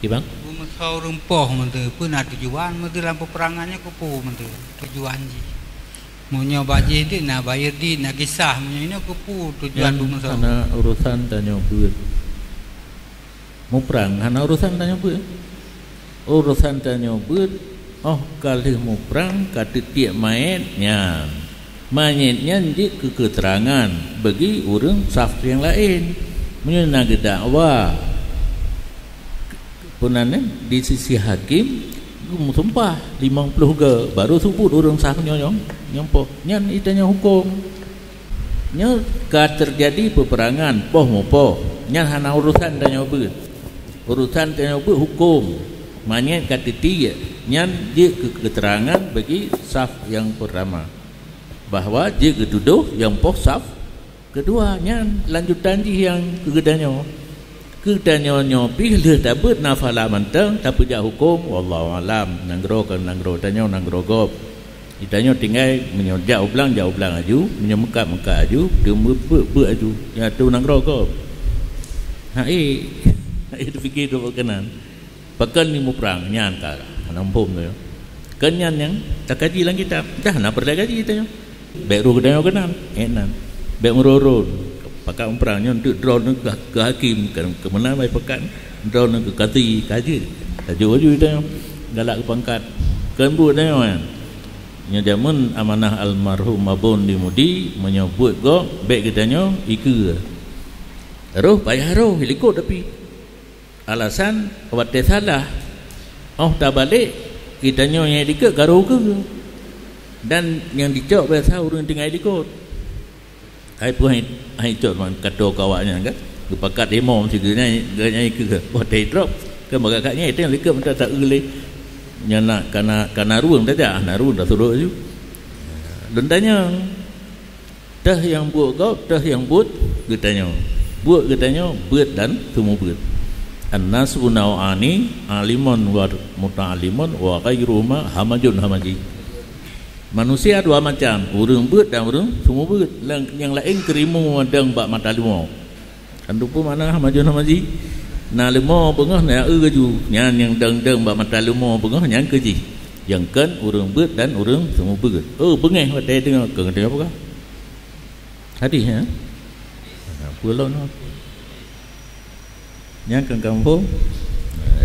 Okey bang. Masau rumpoh mentu pun ada tujuan mentu dalam peperangannya kupu mentu tujuan ji. Munyo baje di na bayar di na kisah munyo ini kupu tujuan bu masau. Hana urusan tanya buat. Mau perang hana urusan tanya buat. Urusan tanya buat. Oh kalau mau perang kata tiap mayatnya. Mayatnya jadi keterangan bagi orang saf yang lain. Munyo nak dakwah. Punannya di sisi hakim sumpah 50 ke baru sebut orang sah nyong nyampo nyan itanya hukum nya ka terjadi peperangan poh mopo nyan hana urusan tanya ber urusan tanya ber hukum manya kata tiga nyan je keterangan bagi saf yang pertama bahwa je ketuduh yang poh saf kedua nyan lanjutan je yang kegedanyo Kedanyo pilih dapat nafala mantang tapi jak hukum wallahu alam nanggro tanyo nanggro gop itanyo tinggal menyojak ublang aju menyemekap aju dia ber aju ya tu nanggro gop itu fikir tu berkenan pakan ni mu perang nyan ka nampum tu kenyan yang tak kaji lang kita dah nak perda kaji itanyo beru kedanyo kenan enan be ngururun pakai perangnya untuk drone ke hakim ke mana mai pekan drone ke kati kaji tajuk itu galak ke pangkat kembu dah nya jamun amanah almarhum abun dimudi menyebut go baik katanya iku roh payah roh helikop tapi alasan buat salah tak balik kitanya yang dikek garu ke dan yang dicok biasa orang tinggal helikop ai pun ai cot man kato kawaknya kan kepakat demo siganya ganya ke buat day drop ke magaknya itu yang likam tak ule nyana kana ruang dah naru dah suruh ju dendanya dah yang buat kau dah yang buat katanya buat dan semua buat annas unawani alimun wa muta'alimun wa ghairuhuma hamajun hamaji. Manusia dua macam, orang buat dan orang semua buat. Yang lain kerimu dan bak mata limau. Andu pun mana hamajun hamaji. Na limau bengah na ju. Yang deng bak mata limau bengah yang keji. Yang kan orang buat dan orang semua buat. Bengah wadai tengok keng tengok apa? Hadis ya. Pulau no. Yang kan kampung.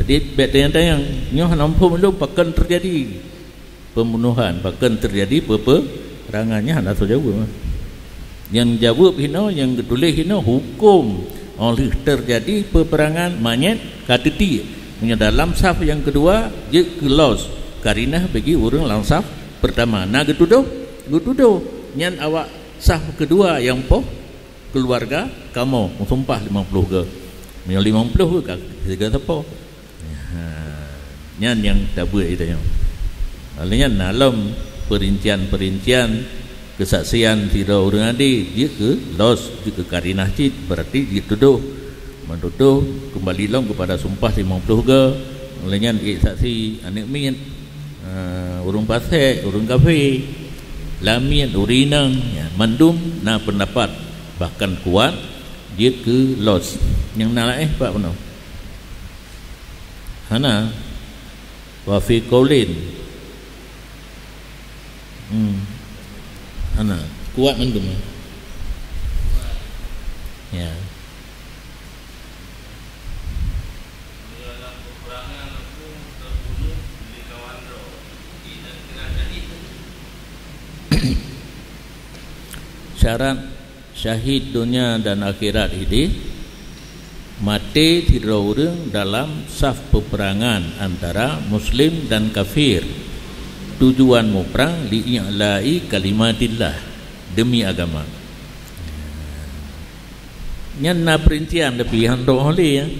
Di bet yang nyoh nampung belum pakan terjadi. Pembunuhan bahkan terjadi peperangannya hendak jawab yang jawab hino yang ketulis hino hukum oleh terjadi peperangan manyet katiti dalam saf yang kedua je kelos karinah bagi orang dalam saf pertama nah getuduh nyan awak saf kedua yang poh keluarga kamu sumpah 50 ke 50 ke tiga tepo nyan yang tabu itu yang alanya dalam perincian kesaksian tidak orang adi dia ke los dia ke karinah cit berarti dia menuduh kembali long kepada sumpah 50 ke alanya saksi anak min urung pasek urung kafe lamian urinang ya, mandum na pendapat bahkan kuat dia ke los yang nala pak benar hana wa fi qaulin anak kuat mendung ya syarat syahid dunia dan akhirat ini mati tidak orang dalam saf peperangan antara muslim dan kafir. Tujuan mu perang li'ilai kalimatillah demi agama. Nyan na perincian tapi handok oleh ya.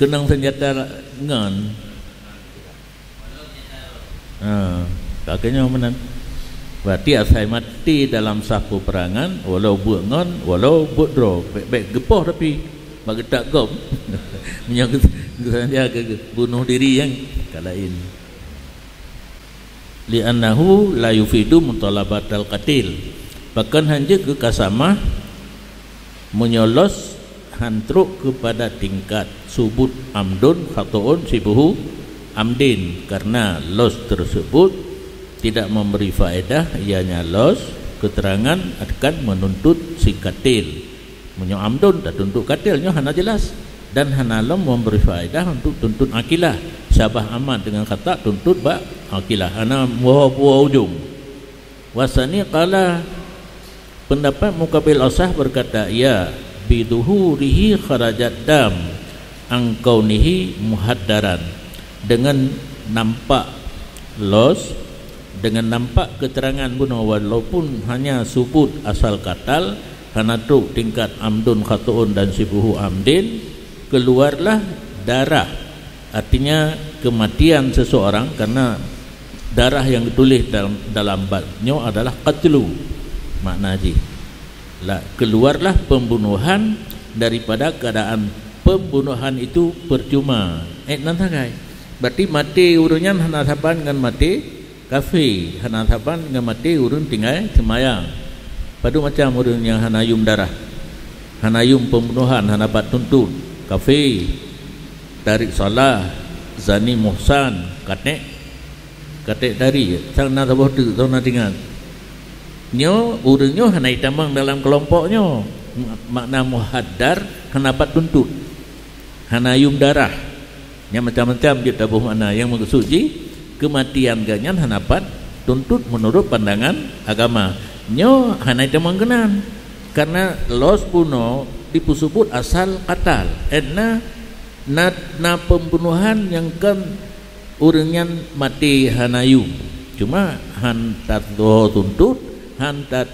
Kenang senjata ngan. Kakaknya menan. Berarti asai mati dalam saf peperangan walau buat ngan walau buat draw baik gepoh tapi bagi tak gom. Menyangkut dia bunuh diri yang kalain. Li'annahu la yufidu mutalabatal qatil bahkan hanya ke kasamah menyolos hantruk kepada tingkat subut amdun khato'un sibuhu amdin, karena los tersebut tidak memberi faedah, ianya los keterangan akan menuntut si katil. Menyo amdun dah tuntut katilnya hana jelas, dan hana lam memberi faedah untuk tuntut akilah. Syabah aman dengan kata tuntut ba akilah, hana buah ujung. Wasani qala, pendapat Muqabil Asah berkata, ya biduhurihi kharajat dam angkaunihi muhaddaran, dengan nampak los, dengan nampak keterangan bunuh walaupun hanya subut asal katal, hanatuk tingkat amdun khatuun dan sibuhu amdin, keluarlah darah, artinya kematian seseorang karena darah yang ditulis dalam batnya adalah qatlu, makna haji keluarlah pembunuhan daripada keadaan pembunuhan itu percuma. Nanti berarti mati urunnya hana saban dengan mati kafir, hana saban dengan mati urun tinggal semayang. Padu macam urun yang hana yum darah, hana yum pembunuhan, hana bat tuntut kafir, tarik salah, zani muhsan, katek dari sang na sabah tu tau na tinggal nyo urunnya hana itamang dalam kelompoknya, makna muhaddar hana bat tuntut, hana yum darah, yang macam-macam dia tabuh makna yang maksud kematian ganyan hanapat tuntut menurut pandangan agama. Nyo hana itamang kenan karena los puno dipusubut asal katal, na pembunuhan yang kan urunyan mati hanayum, cuma hantat do tuntut, hantat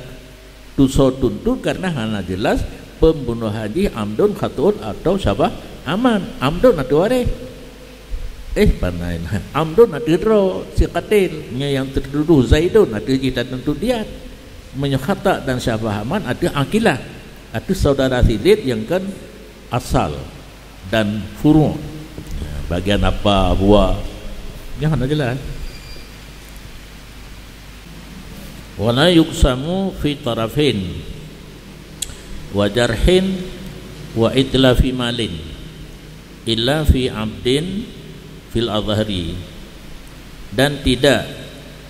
tuso tuntut karena hana jelas pembunuhan di amdun khatun atau sabah aman. Amdun atu are panain amdun atu ro si qatil yang tertuduh Zaidun atu kita tentu dia menyekhata dan sabah aman atu akilah atu saudara sidid yang kan asal dan furu', bagian apa buah yang hana jelas. Wala yuksamu fi tarafin wa jarhin wa itlafi malin illa fi abdin fil azhari, dan tidak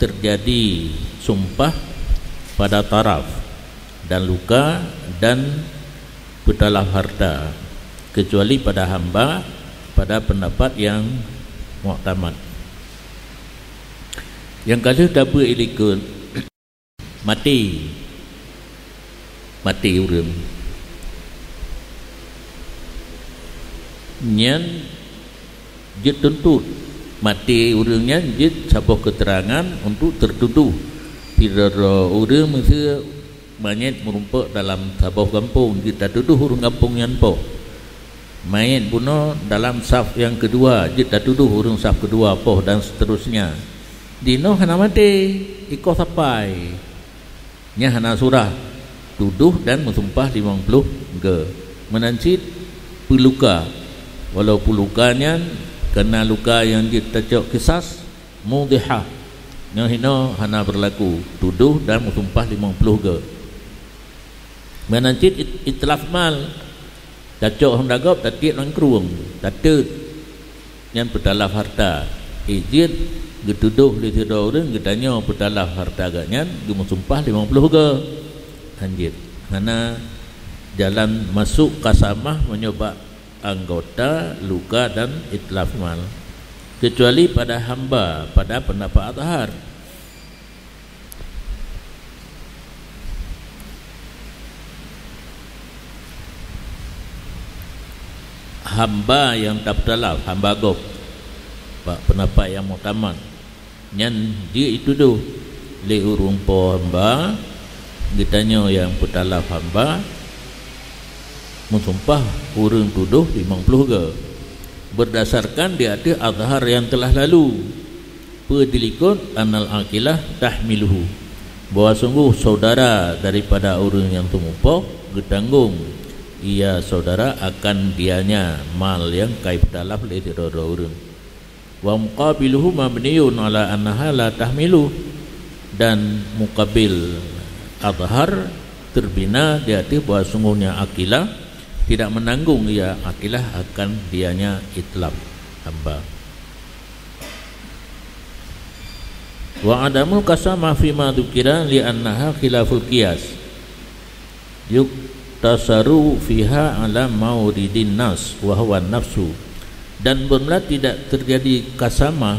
terjadi sumpah pada taraf dan luka dan bedalah harta kecuali pada hamba pada pendapat yang mu'tamad. Yang kalau dapat ilikun mati urang nyan jid tuntut mati urangnya jid sabah keterangan untuk tertuduh tidak urang mesti banyak merumpak dalam sabah kampung kita tuduh urang kampung yang po main bunuh dalam saf yang kedua jid tuduh urang saf kedua po dan seterusnya dino hana mati iko sampai nya hana surah tuduh dan mensumpah 50 ge menancit peluka, walaupun lukanya kena luka yang ditacok kisas mudihah nya hina hana berlaku tuduh dan mensumpah 50 ge menancit itlaf mal tacok handagap tatit langkruang tatet yang pedalaf harta izin getuduh li tidur orang getanya pedalaf harta agaknya gemusumpah 50 ge anjir karena jalan masuk kasamah menyebab anggota luka dan itlaf mal kecuali pada hamba pada pendapat azhar. Hamba yang tak bertalaf, hamba gob pendapat yang mu'tamad nyan dia itu tu li urung po hamba ditanya yang bertalaf hamba mensumpah urung tuduh 50 ge berdasarkan di atas azhar yang telah lalu pedilikun anal akilah tahmiluhu bahwa sungguh saudara daripada urung yang tumupoh getanggung ia saudara akan dianya mal yang kai bertalaf li tidur urung wa muqabiluhu mabniun ala annaha la tahmilu, dan muqabil azhar terbina di atas bahwa sungguhnya akilah tidak menanggung ia akilah akan dianya itlaf hamba. Wa adamul qasama fi ma dzukira li annaha khilaful qiyas yuktasaru fiha ala mauridin nas wa huwa nafsu. Dan bermula tidak terjadi kasama,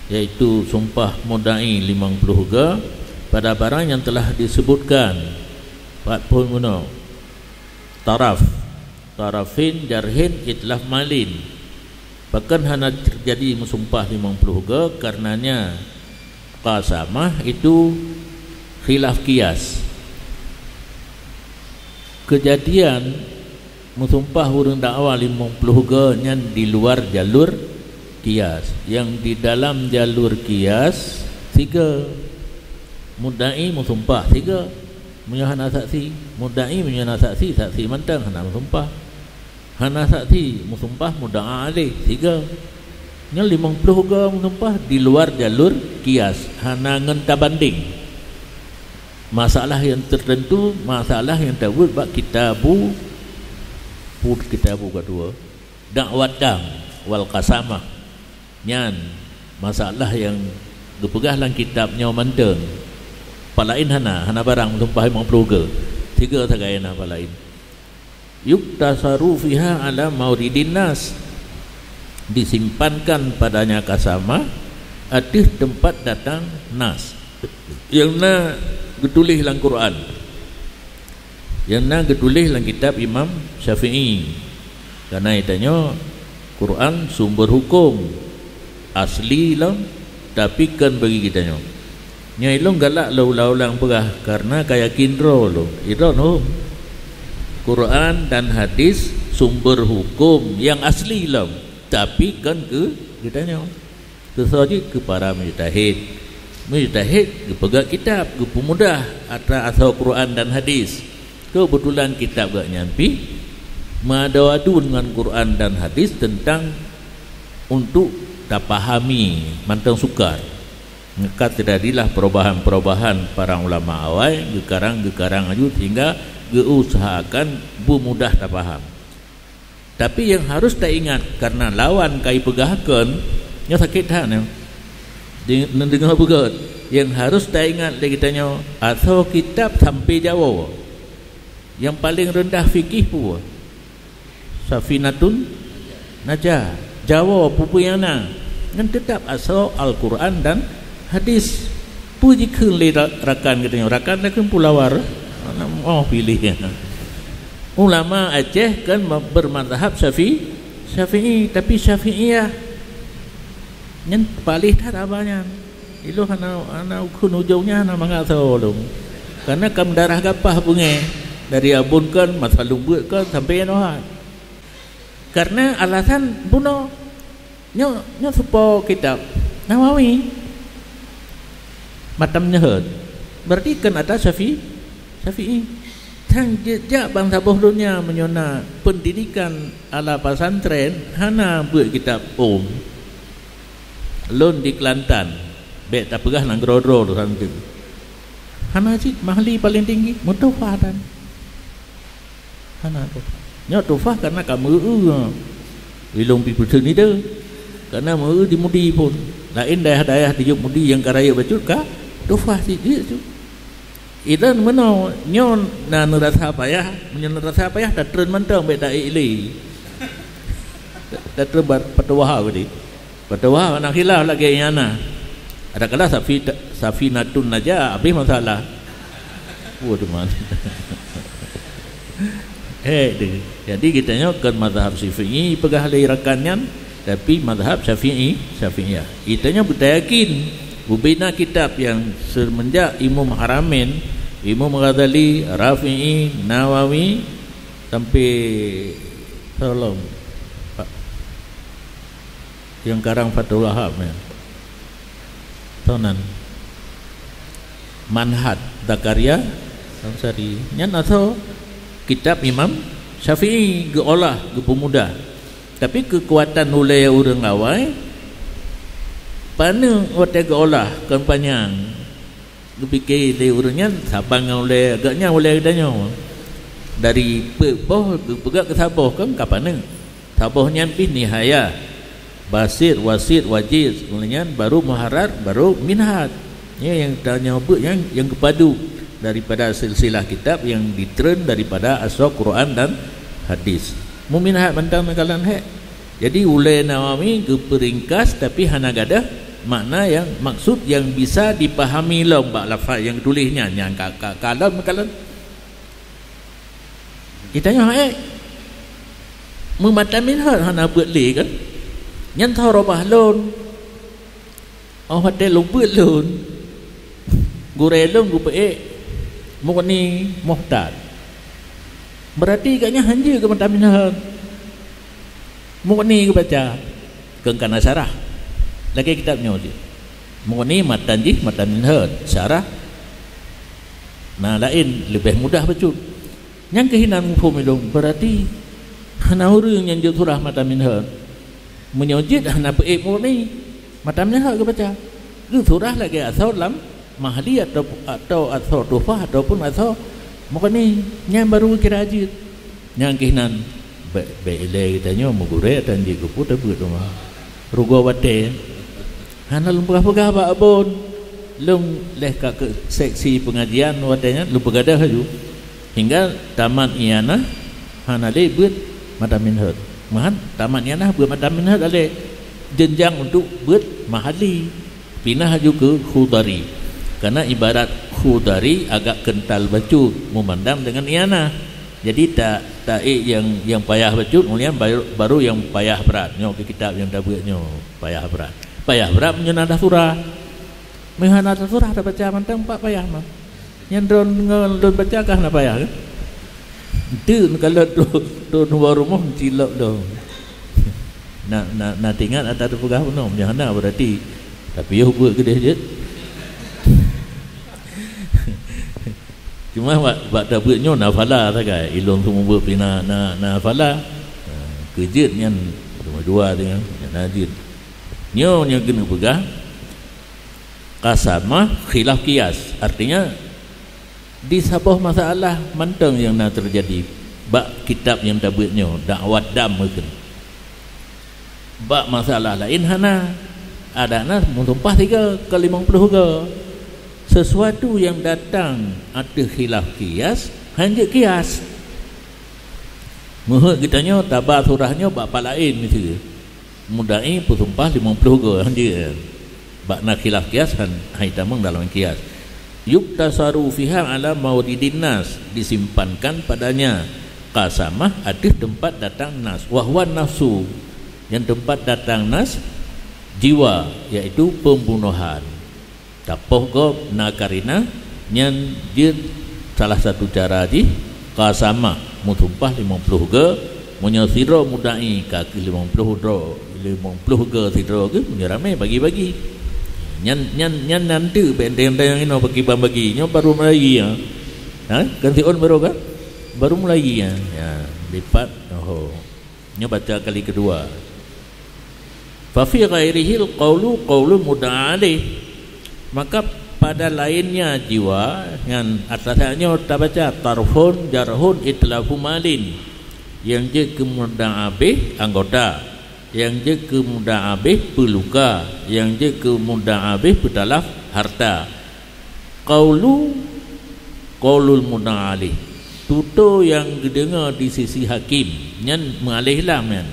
yaitu sumpah mudai 50 ga pada barang yang telah disebutkan 40 taraf, tarafin, jarhin, itlaf, malin. Bahkan hanya terjadi mensumpah 50 ga karenanya qasamah itu khilaf qiyas. Kejadian mensumpah urang dakwa 50 ga nya di luar jalur qiyas. Yang di dalam jalur qiyas 3. Mudai mensumpah 3, menyahana saksi. Mudai menyahana saksi, saksi mantang hana mensumpah. Hana saksi mensumpah mudda'a alaih 3. Nya 50 ga mensumpah di luar jalur qiyas, hana ngenta banding. Masalah yang tertentu, masalah yang tersebut bab kitabu kedua dakwat dam wal qasamah nyan masalah yang dipegah dalam kitabnya manteng palain hana barang mensumpah 50 ga 3 tagayana palain yuktasaru fiha ala mauridin nas, disimpankan padanya kasama adih tempat datang nas yang na getulis dalam Quran, yang na getulis dalam kitab Imam Syafi'i. Karena itanya Quran sumber hukum asli lah, tapi kan bagi kitanya nya ilong galak ulang pegah karena kaya kindro lo iro no Quran dan hadis sumber hukum yang asli lah, tapi kan ke kitanya tersaji ke para mujtahid ke pegang kitab ke pemudah atas asal Quran dan hadis. Kebetulan kitab gak nyampi madawadu dengan Quran dan hadis tentang untuk tak pahami mantang sukar. Maka terjadilah perubahan-perubahan para ulama awal gekarang ajut hingga geusahakan bu mudah tak paham. Tapi yang harus tak ingat karena lawan kai pegahkan nya sakit hanya dengar begat. Yang harus tak ingat dia kitanya atau kitab sampai Jawa yang paling rendah fikih pun Safinatun Najah Jawa pupuyana dan tetap asal Al-Quran dan hadis puji keli rakan katanya rakan kan pulawar pilih ulama Aceh kan bermazhab Syafi'i tapi Syafi'iyah yang paling tak abanya itu hana ukun ujungnya hana mangatau dong karena kam darah gapah bunge dari abun kan masalah buat kan sampai yang karena alasan buno nyo supaya kitab Nawawi matamnya herd berarti kan ada Syafi'i tang jejak bangsa bohdonya menyona pendidikan ala pesantren hana buat kitab lon di Kelantan bet tak pegah nang grodro tu santu hana cik mahli paling tinggi mutufah dan hana tu nyo tufah karena kamu wilong people ni dah karena mau dimudi pun lain daerah-daerah di mudi yang karaya becut ka tufah si dia tu idan meno nyon na nerasa payah menyon nerasa payah dah tren mentang bet tak ili dah terbat patwah tadi patwah nak hilaf lagi yana ada kala Safinatun Najah habis masalah waduh man jadi kitanya kan mazhab Syafi'i pegah lai rakannya tapi mazhab Syafi'iyah itanya bertayakin bubina kitab yang semenjak Imam Haramain Imam Ghazali Rafi'i Nawawi sampai tolong yang karang Fathul Wahab tonan Manhaj Zakaria Ansari nyan atau kitab Imam Syafi'i geolah ge pemuda tapi kekuatan ulai urang awai pana otak geolah kan panjang ge pikir le urangnya sabang ulai agaknya ulai danyo dari boh bergerak ke saboh kan kapan sabohnya pih nihaya basir wasit wajiz kemudian baru muharrar baru minhaj ya, yang tanya yang kepadu daripada silsilah kitab yang ditren daripada asal Quran dan hadis muminhat mentang makalan jadi ulai Nawawi ke peringkas tapi hana gadah makna yang maksud yang bisa dipahami lombak lafaz yang tulisnya yang kalau makalan kita tanya mematamin hana buat le kan nhân thao rồi bà luôn ông hoạt động lục bự luôn gure luôn gue mukni muhtad berarti kayaknya hanya ke mata minhan mukni gue baca kengkana syarah lagi kitabnya dia mukni matanji mata minhan syarah nah lain lebih mudah baca yang kehinan mufhum berarti hana orang yang surah mata minhan menyojid hana peik murni matamnya hak ke baca itu surah lagi asal dalam mahli atau asal tufah ataupun asal makni yang baru kira ajid yang kinan beile kitanya mugure dan jigu puta buat rumah rugo wate hana lumpah-pegah ba abon lum leh ka ke seksi pengajian watenya lupa gadah haju hingga tamat iana hana le buat matamin hak mahan tamatnya nah buat mata minhaj ada jenjang untuk buat mahali pindah juga ke khudari karena ibarat khudari agak kental bacut memandang dengan iana jadi tak yang payah bacut kemudian baru yang payah berat nyo ke kitab yang dah buatnya payah berat punya nada surah nada surah dah baca mantang pak payah mah yang don baca kah nak payah kan itu kalau tu rumah cilok dong. Nak tinggal atas pegah penom jangan berarti tapi yo buat gede je. Cuma buat dah buatnya nafala saja ilung semua buat pina nafala. Kejut nyan dua dengan najid. Nyo kena pegah qasamah khilaf qiyas artinya di sebuah masalah manteng yang nak terjadi bak kitab yang dah buatnya dakwat dam mungkin bak masalah lain hana ada nak mentumpah 3 ke 50 ke sesuatu yang datang ada khilaf qiyas hanya qiyas muhut kitanya tabah surahnya bak lain mesti mudai mentumpah 50 ke hanya bak nak khilaf qiyas kan haitamang dalam qiyas yuktasaru fiha ala maudidin nas disimpankan padanya qasamah ada tempat datang nas wahwan nafsu yang tempat datang nas jiwa yaitu pembunuhan tapoh go nakarina yang dia salah satu cara di qasamah mutumpah 50 ke menyasiro mudai kaki 50 ke sidro ke menyerame bagi-bagi nyan nanti benteng yang ini bagi nyo baru mulai ya ganti on baru kan baru mulai ya lipat nyo baca kali kedua fa fi ghairihi qawlu muda'alih maka pada lainnya jiwa yang atasnya tak baca tarfun jarhun itlafu malin yang je kemuda'abih anggota yang je ke muda'abih peluka yang je ke muda'abih petalaf harta qaulul muda'alih tuto yang didengar di sisi hakim nyan mengalihlah men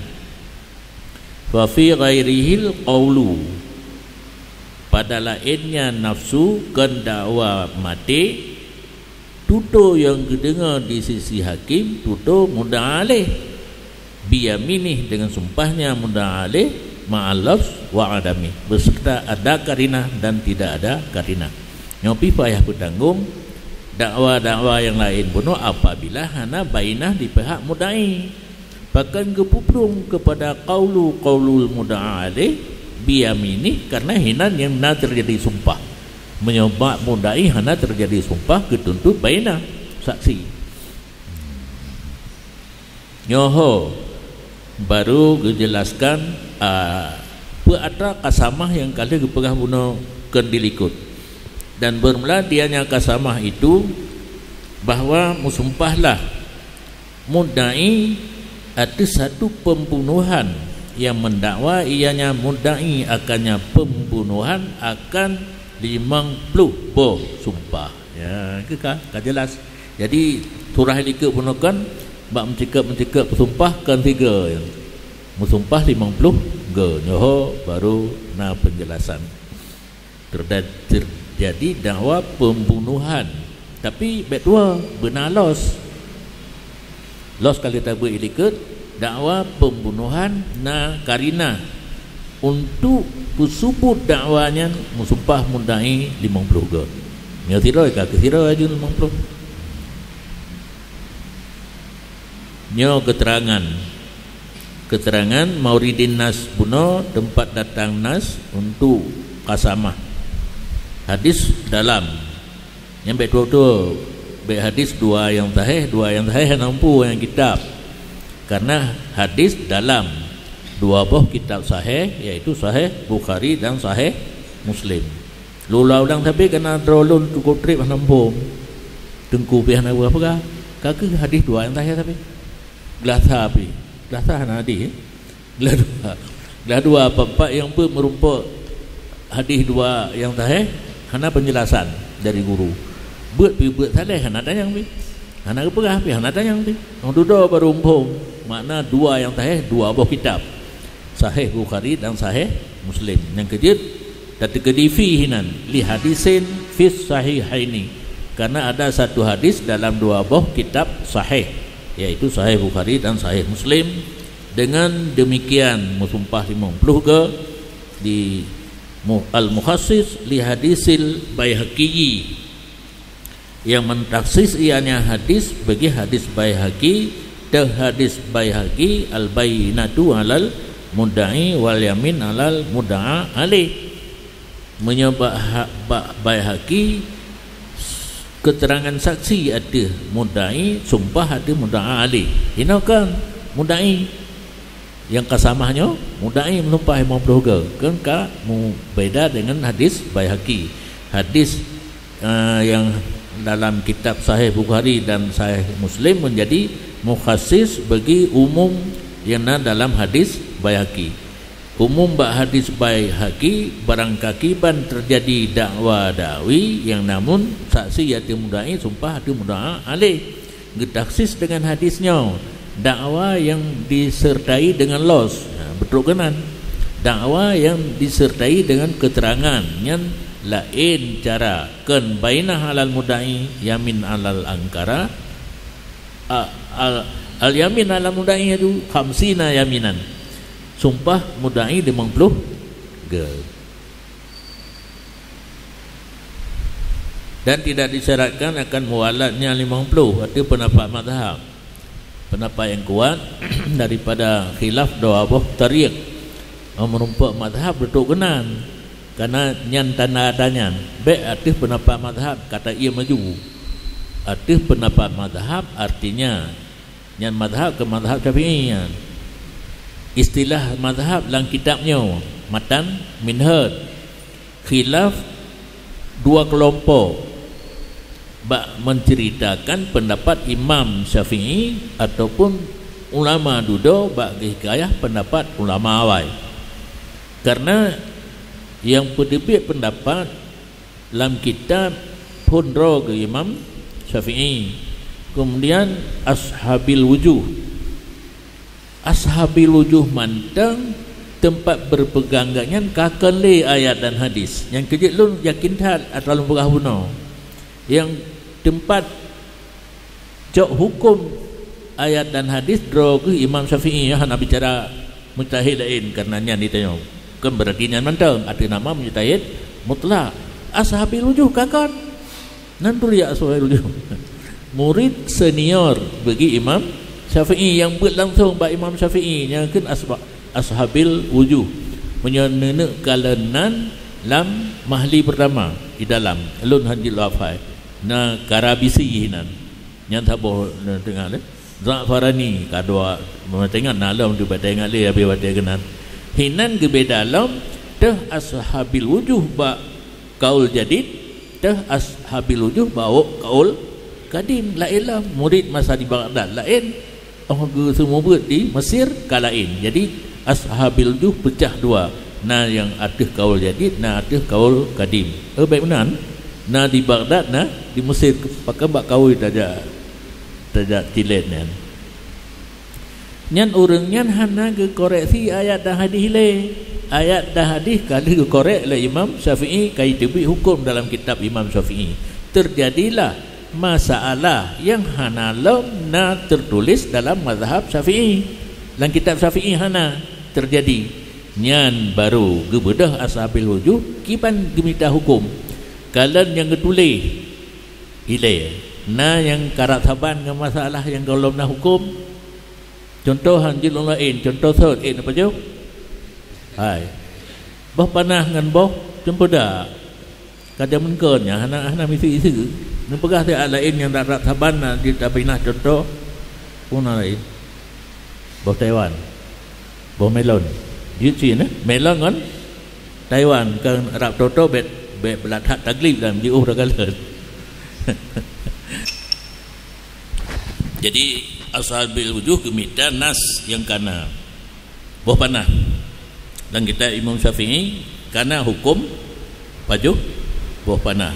fa fi ghairihil qaulu pada lainnya nafsu kendakwa mati tuto yang didengar di sisi hakim tuto muda'alih biyaminih dengan sumpahnya muda'alih ma'alaf wa adami beserta ada karinah dan tidak ada karinah nyopi payah bertanggung dakwa-dakwa yang lain pun apabila hana bainah di pihak mudai bahkan kepuprung kepada qaulul muda'alih biyaminih karena hinan yang nak terjadi sumpah menyobak mudai hana terjadi sumpah ketuntut bainah saksi nyoho baru dijelaskan ada qasamah yang kali kepegah bunuh kendilikut dan bermula dianya qasamah itu bahwa musumpahlah mudda'i ada satu pembunuhan yang mendakwa ianya mudda'i akannya pembunuhan akan 50 boh sumpah. Ya, kekah jelas. Jadi surah lika punakan bak mencekap sumpahkan 3 yang musumpah 50 ge nyoho baru na penjelasan. Terjadi dakwa pembunuhan tapi betua benar los kali tabu ilikat dakwa pembunuhan na karina untuk pusubut dakwanya musumpah mudda'i 50 ge nya tiroi ka kesira aja 50 nyo keterangan mauridin nas buno tempat datang nas untuk kasamah hadis dalam yang betul-betul hadis dua yang sahih nampu yang kitab karena hadis dalam 2 buah kitab sahih yaitu sahih Bukhari dan sahih Muslim lulau dang tapi kena drolun cukup trip nampu tengku pihak nak apa kaki hadis 2 yang sahih tapi gelasa hadis gelah 2 apa yang pun merupakan hadis 2 yang sahih hana penjelasan dari guru buat saleh hana tanyang pi hana kepegah pi hana tanyang pi dudo baru umpum makna 2 yang sahih 2 buah kitab sahih Bukhari dan sahih Muslim yang kejut tatqadi fihinan li hadisin fi sahihaini karena ada satu hadis dalam 2 buah kitab sahih yaitu sahih Bukhari dan sahih Muslim. Dengan demikian musumpah 50 ke di al-mukhassis li hadisil Baihaqi yang mentaksis ianya hadis bagi hadis Baihaqi dan hadis Baihaqi al-bayyinatu alal mudda'i wal yamin alal mudda'a alaih menyebab Baihaqi keterangan saksi ada mudda'i sumpah ada mudda'a alaih ini kan mudda'i yang kasamahnya mudda'i menumpah 50 ke kan beda dengan hadis Baihaqi hadis yang dalam kitab sahih Bukhari dan sahih Muslim menjadi mukhassis bagi umum yang dalam hadis Baihaqi umum hadis Baihaqi barang kakiban terjadi dakwa dakwi yang namun saksi yaitu mudda'i sumpah itu mudda'a alaih ditaksis dengan hadisnya dakwa yang disertai dengan los betul kanan dakwa yang disertai dengan keterangan yang lain cara kan bainah alal mudda'i yamin alal angkara al yamin alal mudda'i itu 50 yaminan sumpah mudda'i 50 ge dan tidak disyaratkan akan muwalatnya 50 itu pendapat mazhab pendapat yang kuat daripada khilaf dua buah tariq merumpak mazhab betul kenan karena nyan tanda adanya baik arti pendapat mazhab kata ia maju arti pendapat mazhab artinya nyan mazhab ke mazhab Syafi'i istilah mazhab dalam kitabnya matan minhaj khilaf 2 kelompok bak menceritakan pendapat Imam Syafi'i ataupun ulama dudo bak hikayah pendapat ulama awal karena yang pendepik pendapat dalam kitab Hundro ke Imam Syafi'i kemudian ashabil wujuh mantang tempat berpeganggangan kakale ayat dan hadis yang kejut lu yakin tak atau lu pegah bunuh yang tempat cok hukum ayat dan hadis draw ke Imam Syafi'i ya nak bicara mujtahid lain karena nya ditanya kan berarti nya mantang ada nama mujtahid mutlak ashabil wujuh kakak nan tu ya ashabil wujuh murid senior bagi Imam Syafi'i yang berlangsung bagi Imam Syafi'i nya kan ashabil wujuh menyenek kalanan lam mahli pertama di dalam lun hadil wafai na karabisi hinan yang tak boleh dengar le Za'farani kadua tengok dalam tu tengok le habis baca kenan hinan ke dalam teh ashabil wujuh ba kaul jadid teh ashabil wujuh ba kaul kadim la ilah murid masa di Baghdad lain semua buat di Mesir kalain. Jadi ashabil wujuh pecah dua. Na yang ada kaul jadid, na ada kaul kadim. Baik benar. Na di Baghdad, na di Mesir pakai bak kaul tajak tilen ni. Nyan orang nyan hana ke koreksi ayat dah hadis le. Ayat dah hadis kali ke korek oleh Imam Syafi'i kai tebi hukum dalam kitab Imam Syafi'i. Terjadilah masalah yang hana lam na tertulis dalam mazhab Syafi'i. Dalam kitab Syafi'i hana terjadi. Nyan baru gebedah ashabil wujuh kipan gemita hukum. Kalian yang ketulih ile na yang karat saban dengan masalah yang kalau nak hukum. Contoh hanjil lain, contoh third apa je? Hai. Boh panah dengan boh jumpa dah. Kadang mengkennya anak-anak misi-isi. Nempegah dia lain yang karat saban di tabinah contoh pun lain. Boh Taiwan. Boh melon. Dia Cina, melon kan Taiwan kan Arab Toto bet belathat taglib dalam diuh ragalan. Jadi ashabil wujuh gemita nas yang kana boh panah. Dan kita Imam Syafi'i kana hukum pajuh boh panah.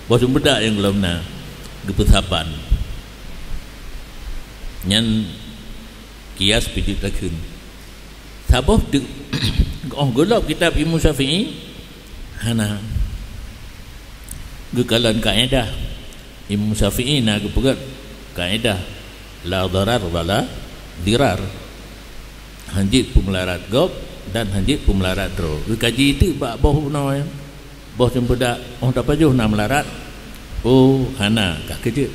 Boh sumbedak yang belum na gepesapan. Nyan kias pidit takun. Saboh golok kitab Imam Syafi'i hana gekalan kaedah Imam Syafi'i na gepegat kaedah la darar wala dirar, hanjit pemelarat gop dan hanjit pemelarat dro. Kaji itu bak boh noy boh sempedak tak pajuh na melarat hana kak kerja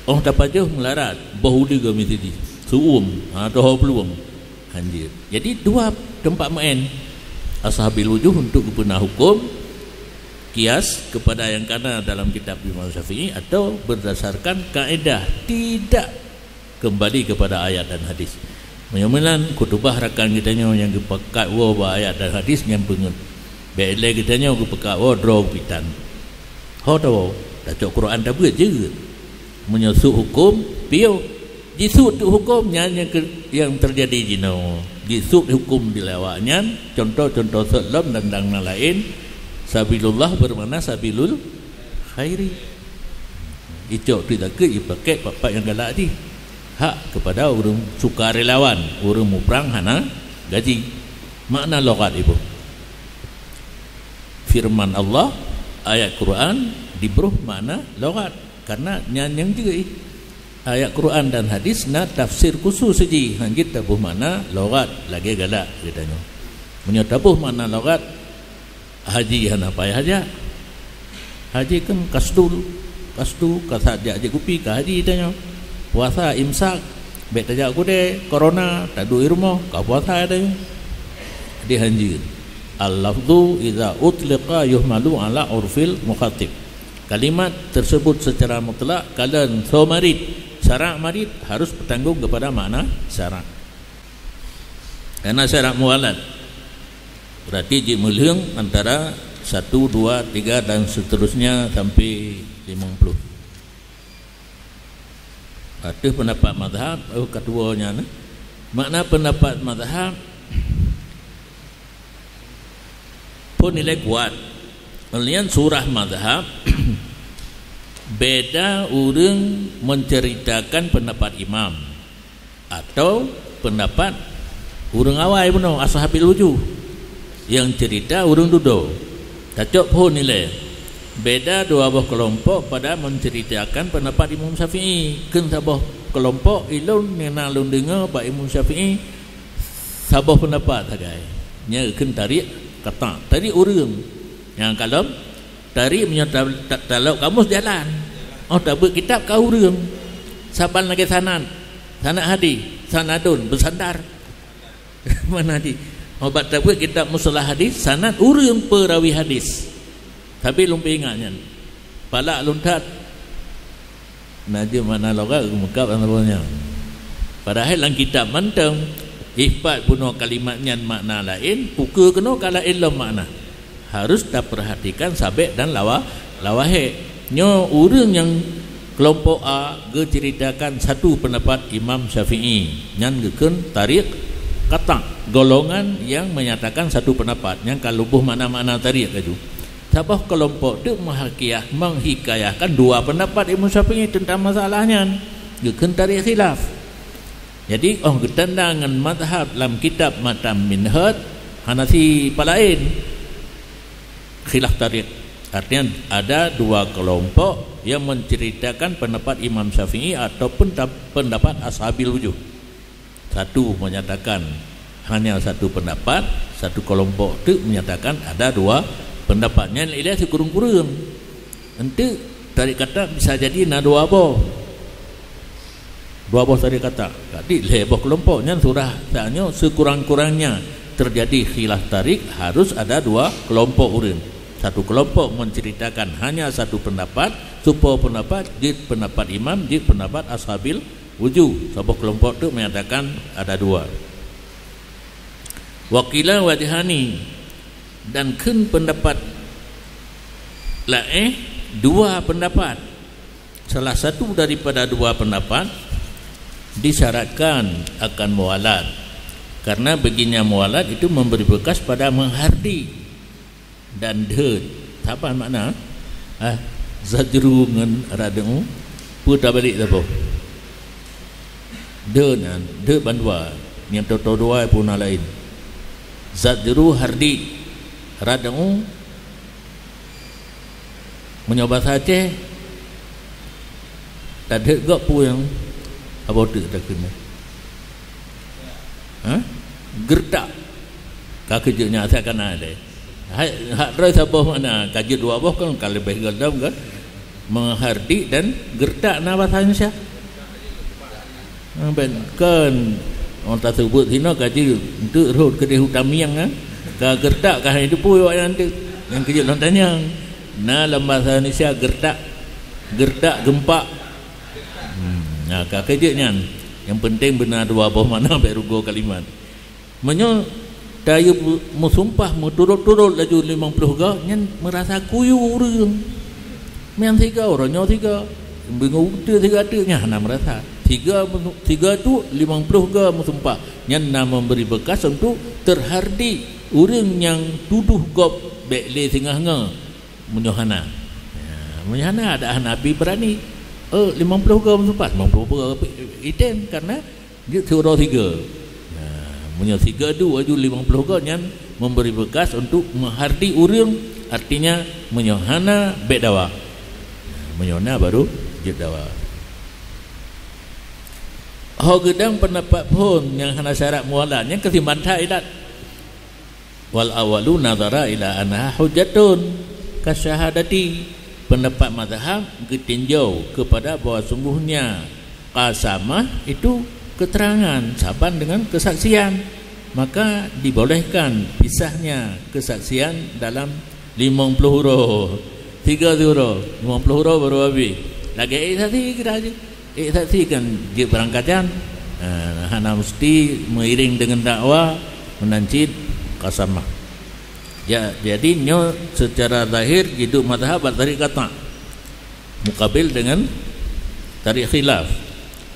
tak pajuh melarat boh udah mesti di suum atau peluang hanjit. Jadi dua tempat main ashabil wujuh untuk guna hukum kias kepada yang kana dalam kitab Imam Syafi'i atau berdasarkan kaedah tidak kembali kepada ayat dan hadis. Menyamulan kutubah rakan kitanya yang kepekat wa ayat dan hadis yang bengut. Bele kitanya kepekat wa draw pitan. Ho tahu dah cok Quran dah buat je. Menyusun hukum piau jisut hukumnya yang terjadi jino. Jisut hukum dilawaknya contoh-contoh selam dan lain. Sabilullah bermakna sabilul khairi. Icok tidak ke pakai bapak yang galak ni. Hak kepada orang sukarelawan, orang muprang hana gaji. Makna logat ibu. Firman Allah ayat Quran dibruh makna logat karena nyanyang juga ayat Quran dan hadis na tafsir khusus saja. Hanjit tabuh makna logat lagi galak katanya. Menyatabuh makna logat haji hana payah aja. Haji kan kasdu kasat dia aja kupi ka haji tanya. Puasa imsak bet aja aku deh corona tak duit rumah ka puasa ada. Di haji. Al-lafdhu idza utliqa yuhmalu ala urfil mukhatib. Kalimat tersebut secara mutlak kalian somarid syarak marid harus bertanggung kepada makna syarak. Karena syarak mualad berarti jimulhung antara 1, 2, 3 dan seterusnya sampai 50. Ada pendapat mazhab keduanya makna pendapat mazhab pun nilai kuat. Melihat surah mazhab beda orang menceritakan pendapat imam atau pendapat orang awal pun ashabil wujuh yang cerita urung duduk. Cocok pun nilai. Beda dua buah kelompok pada menceritakan pendapat Imam Syafi'i. Kan sabah kelompok ilun nena lun dengar pak Imam Syafi'i sabah pendapat sagai. Nya kan tarik kata. Tarik urung. Yang kalau tarik menyata kalau kamu jalan. Tak buat kitab kau urung. Saban lagi sanad. Sanad hadis, sanadun bersandar. Mana hadis? Obat tak buat kitab musalah hadis sanad urang perawi hadis. Tapi lumpi ingatnya. Palak luntat. Najib mana logat mengkap antaranya. Padahal dalam kitab mantang ifat puno kalimatnya makna lain, ukur kena kala ilmu makna. Harus tak perhatikan sabek dan lawahe. Nyo urang yang kelompok A ceritakan satu pendapat Imam Syafi'i yang geken tarik kata golongan yang menyatakan satu pendapat yang kalau buh mana-mana tarik itu. Sabah kelompok itu menghikayahkan dua pendapat Imam Syafi'i tentang masalahnya geken tarik khilaf. Jadi ketendangan mazhab dalam kitab Matam Minhaj Hanafi palain khilaf tarik. Artinya ada dua kelompok yang menceritakan pendapat Imam Syafi'i ataupun pendapat Ashabil Wujuh. Satu menyatakan hanya satu pendapat, satu kelompok itu menyatakan ada dua pendapatnya. Ia sekurang-kurang nanti tarik kata bisa jadi na dua boh tarik kata. Jadi lebih kelompoknya surah tanya sekurang-kurangnya terjadi khilaf tarik harus ada dua kelompok urun. Satu kelompok menceritakan hanya satu pendapat, supaya pendapat di pendapat imam, di pendapat Ashabil Wujuh. Sebuah kelompok itu menyatakan ada dua. Wakila wajhani, dan kun pendapat dua pendapat. Salah satu daripada dua pendapat disyaratkan akan mualad, karena baginya mualad itu memberi bekas pada menghardi dan dhed. Apa makna? Zajru dengan radeng putar balik apa? Dhed bandua yang toto dua pun lain. Zajru hardi radeng menyobat saja. Dan dhed gak pu yang apa tu tak kena? Gertak. Kakeknya saya kan ada. Hak rai sabah mana kaji dua boh kan kalau lebih gendam kan menghardi dan gertak na bahasa Indonesia. Kan orang tak sebut hina kaji untuk road ke hutamiang kan ka gertak kah itu pun nanti yang kerja lontanya na dalam bahasa Indonesia gertak gempak. Nah kakeknya yang penting benar dua boh mana baru go kalimat menyo daya musumpah turut-turut laju 50 ga nyen merasa kuyu urang men tiga orang nyo tiga bingung tiga nya hana merasa tiga tu 50 ga musumpah nyen na memberi bekas untuk terhardi urang yang tuduh gop bekle tengah-tengah menyohana ada Hanafi berani 50 ga musumpah 50 ga iten karena dia surah tiga. Punya 3 tu aju 50 ga yang memberi bekas untuk menghardi urang, artinya menyohana bedawa. Menyohana baru jedawa. Gedang pendapat pun yang hana syarat mualatnya kesimpan ilat. Wal awalu nazara ila anha hujjatun kasyahadati. Pendapat mazhab ditinjau kepada bahawa sungguhnya qasamah itu keterangan saban dengan kesaksian, maka dibolehkan pisahnya kesaksian dalam 50 huruf 3 huruf 50 huruf baru habis lagi saksi kita aja saksi kan dia berangkatkan hana mesti mengiring dengan dakwah menancit qasamah ya. Jadi nyo secara zahir hidup mazhab tarik kata mukabil dengan tarik khilaf.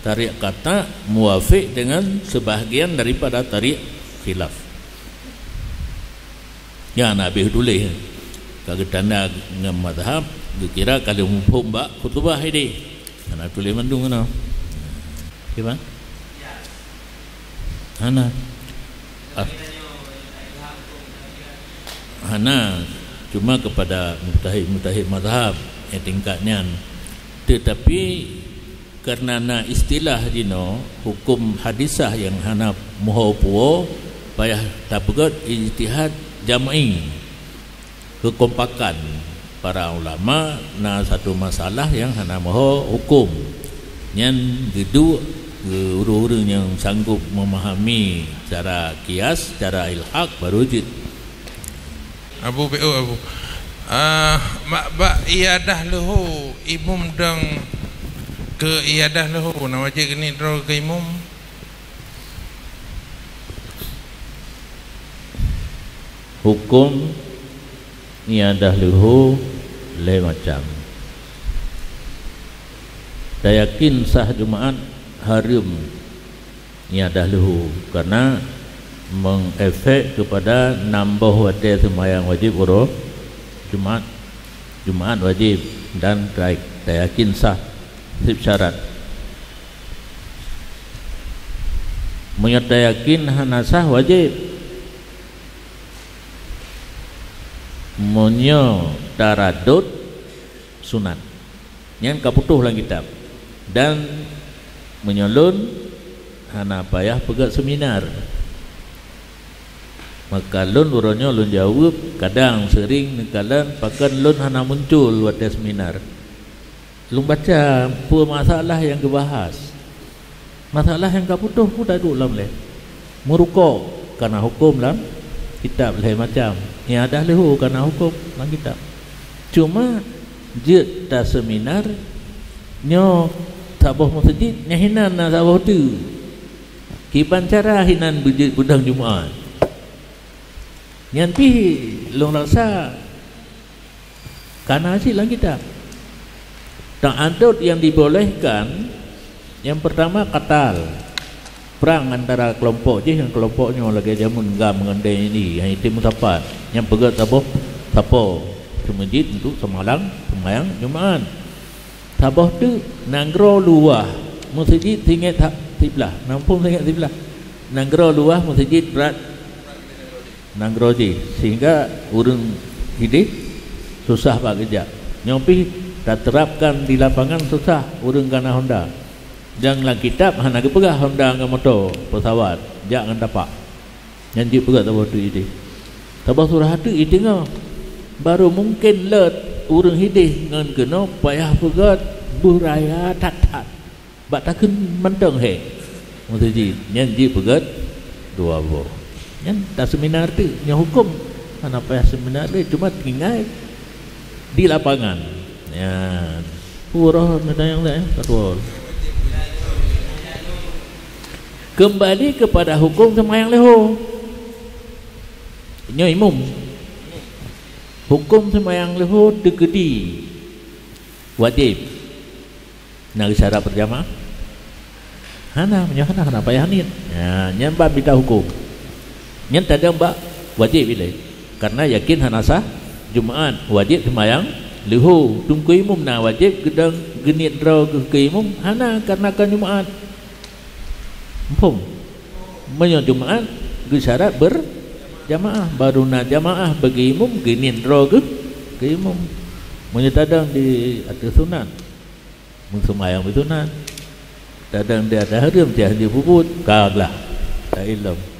Tarik kata muafik dengan sebahagian daripada tarik khilaf. Ya Nabi tulis kalau tanda dengan mazhab dikira kalau mufhum bak khutbah ini. Ana tulis mandung mana? Siapa? Ana. Ana cuma kepada mujtahid mazhab yang tingkatnya, tetapi karena istilah dino hukum hadisah yang hana moho puo payah tapegat ijtihad jam'i kekompakan para ulama na satu masalah yang hana moho hukum yang gitu urus-urus yang sanggup memahami cara kias, cara ilhaq baru jid Abu mak iadah lahu imum dang ke iadah lahu nak wajib ni draw ke imum hukum iadah lahu le macam dah yakin sah Jumaat haram ni dah lehu karena mengefek kepada nambah waktu sembahyang wajib urus Jumaat wajib dan dah yakin sah sip syarat menyata yakin hana sah wajib monyo taradud sunat yang kaputuh lang kitab dan menyolun hana payah pegat seminar maka lun uronyo lun jawab kadang sering nekalan pakan lun hana muncul waktu seminar lun baca pua masalah yang kebahas masalah yang kaputuh pun dah duduk dalam leh merukuk karena hukum dalam kitab lain macam yang ada lehu karena hukum dalam kitab cuma je tak seminar nyo tabuh masjid nyahinan na tabuh tu kipan cara hinan budang Jumaat yang pi long rasa karena sih lang kitab tak ada yang dibolehkan yang pertama katal perang antara kelompok je yang kelompoknya lagi jamun gam mengendai ini yang itu mutapat yang pegat tabuh tapo ke masjid untuk semalang sembahyang Jumaat tabuh tu nanggro luah masjid tinggal sebelah nampung tinggal sebelah nanggro luah masjid berat nangroji sehingga urang hidup susah pak kerja nyopi tak terapkan di lapangan susah urang kana Honda janganlah kitab hana kepegah Honda dengan motor pesawat jangan dapat yang dia pegat tabah tu ide tabah surah tu ide ngah baru mungkin let urang hidup dengan kena payah pegat buraya tat-tat bak takun menteng he masjid yang dia pegat dua bo yang tak seminar tu yang hukum mana payah seminar tu cuma tinggal di lapangan ya purah ada yang lain betul kembali kepada hukum sembahyang leho nyo imum hukum sembahyang leho tegedi wajib nak syarat berjamaah hana payah ni ya nyambah bida hukum yang tadi mbak wajib bila karena yakin hana sah Jumaat wajib sembahyang leho tunggu imum na wajib gedang genit draw ke imum hana karena kan Jumaat pum menyo Jumaat ke syarat berjamaah baru na jamaah bagi imum genit draw ke imum menyo tadang di atas sunat sembahyang bersunat tadang dia ada haram dia puput kaglah tak ilmu